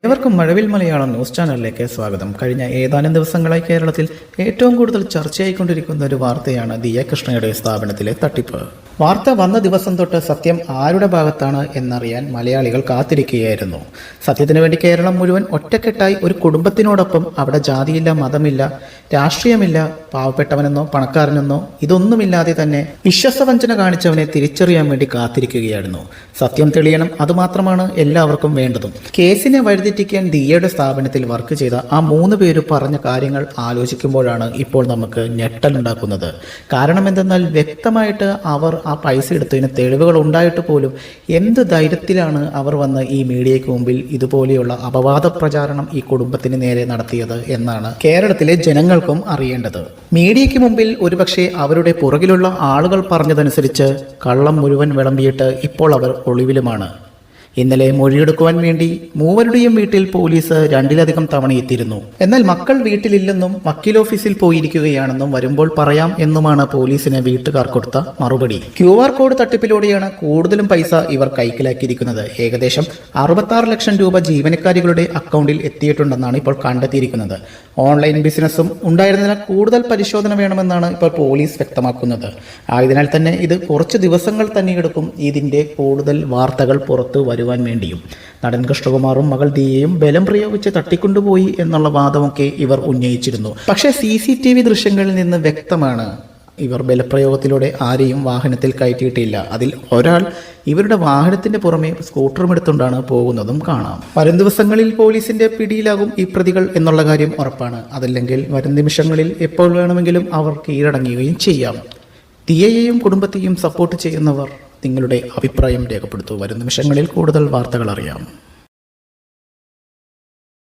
ഏവർക്കും മഴവിൽ മലയാളം ന്യൂസ് ചാനലിലേക്ക് സ്വാഗതം. കഴിഞ്ഞ ഏതാനും ദിവസങ്ങളായി കേരളത്തിൽ ഏറ്റവും കൂടുതൽ ചർച്ചയായിക്കൊണ്ടിരിക്കുന്ന ഒരു വാർത്തയാണ് ദിയ കൃഷ്ണയുടെ സ്ഥാപനത്തിലെ തട്ടിപ്പ്. വാർത്ത വന്ന ദിവസം തൊട്ട് സത്യം ആരുടെ ഭാഗത്താണ് എന്നറിയാൻ മലയാളികൾ കാത്തിരിക്കുകയായിരുന്നു. സത്യത്തിനു വേണ്ടി കേരളം മുഴുവൻ ഒറ്റക്കെട്ടായി ഒരു കുടുംബത്തിനോടൊപ്പം അവിടെ ജാതിയില്ല, മതമില്ല, രാഷ്ട്രീയമില്ല, പാവപ്പെട്ടവനെന്നോ പണക്കാരനെന്നോ ഇതൊന്നുമില്ലാതെ തന്നെ വിശ്വാസവഞ്ചന കാണിച്ചവനെ തിരിച്ചറിയാൻ വേണ്ടി കാത്തിരിക്കുകയായിരുന്നു. സത്യം തെളിയണം, അതുമാത്രമാണ് എല്ലാവർക്കും വേണ്ടതും. കേസിനെ വഴിതെറ്റിക്കാൻ ദിയയുടെ സ്ഥാപനത്തിൽ വർക്ക് ചെയ്ത ആ 3 പേര് പറഞ്ഞ കാര്യങ്ങൾ ആലോചിക്കുമ്പോഴാണ് ഇപ്പോൾ നമുക്ക് ഞെട്ടലുണ്ടാക്കുന്നത്. കാരണം എന്തെന്നാൽ വ്യക്തമായിട്ട് അവർ ആ പൈസ എടുത്തതിന് തെളിവുകൾ ഉണ്ടായിട്ട് പോലും എന്ത് ധൈര്യത്തിലാണ് അവർ വന്ന് ഈ മീഡിയയ്ക്ക് മുമ്പിൽ ഇതുപോലെയുള്ള അപവാദ പ്രചാരണം ഈ കുടുംബത്തിന് നേരെ നടത്തിയത് എന്നാണ് കേരളത്തിലെ ജനങ്ങൾക്കും അറിയേണ്ടത്. മീഡിയയ്ക്ക് മുമ്പിൽ ഒരുപക്ഷെ അവരുടെ പുറകിലുള്ള ആളുകൾ പറഞ്ഞതനുസരിച്ച് കള്ളം മുഴുവൻ വിളമ്പിയിട്ട് ഇപ്പോൾ അവർ ഒളിവിലുമാണ്. ഇന്നലെ മൊഴിയെടുക്കുവാൻ വേണ്ടി 3 വീട്ടിൽ പോലീസ് 2 തവണ എത്തിയിരുന്നു. എന്നാൽ മക്കൾ വീട്ടിലില്ലെന്നും വക്കീൽ ഓഫീസിൽ പോയിരിക്കുകയാണെന്നും വരുമ്പോൾ പറയാം എന്നുമാണ് പോലീസിന് വീട്ടുകാർ കൊടുത്ത മറുപടി. QR കോഡ് തട്ടിപ്പിലൂടെയാണ് കൂടുതലും പൈസ ഇവർ കൈക്കലാക്കിയിരിക്കുന്നത്. ഏകദേശം 66 ലക്ഷം രൂപ ജീവനക്കാരികളുടെ അക്കൗണ്ടിൽ എത്തിയിട്ടുണ്ടെന്നാണ് ഇപ്പോൾ കണ്ടെത്തിയിരിക്കുന്നത്. ഓൺലൈൻ ബിസിനസ്സും ഉണ്ടായിരുന്നതിനാൽ കൂടുതൽ പരിശോധന വേണമെന്നാണ് ഇപ്പോൾ പോലീസ് വ്യക്തമാക്കുന്നത്. ആയതിനാൽ തന്നെ ഇത് കുറച്ച് ദിവസങ്ങൾ തന്നെ എടുക്കും ഇതിന്റെ കൂടുതൽ വാർത്തകൾ പുറത്തു വരുവാൻ വേണ്ടിയും. നടൻ കൃഷ്ണകുമാറും മകൾ ദിയയും ബലം പ്രയോഗിച്ച് തട്ടിക്കൊണ്ടുപോയി എന്നുള്ള വാദമൊക്കെ ഇവർ ഉന്നയിച്ചിരുന്നു. പക്ഷേ CCTV ദൃശ്യങ്ങളിൽ നിന്ന് വ്യക്തമാണ് ഇവർ ബലപ്രയോഗത്തിലൂടെ ആരെയും വാഹനത്തിൽ കയറ്റിയിട്ടില്ല. അതിൽ ഒരാൾ ഇവരുടെ വാഹനത്തിന്റെ പുറമെ സ്കൂട്ടറും എടുത്തുകൊണ്ടാണ് പോകുന്നതും കാണാം. വരും ദിവസങ്ങളിൽ പോലീസിന്റെ പിടിയിലാകും ഈ പ്രതികൾ എന്നുള്ള കാര്യം ഉറപ്പാണ്. അതല്ലെങ്കിൽ വരും നിമിഷങ്ങളിൽ എപ്പോൾ വേണമെങ്കിലും അവർ കീഴടങ്ങുകയും ചെയ്യാം. ദിയയെയും കുടുംബത്തെയും സപ്പോർട്ട് ചെയ്യുന്നവർ നിങ്ങളുടെ അഭിപ്രായം രേഖപ്പെടുത്തൂ. വരും നിമിഷങ്ങളിൽ കൂടുതൽ വാർത്തകൾ അറിയാം.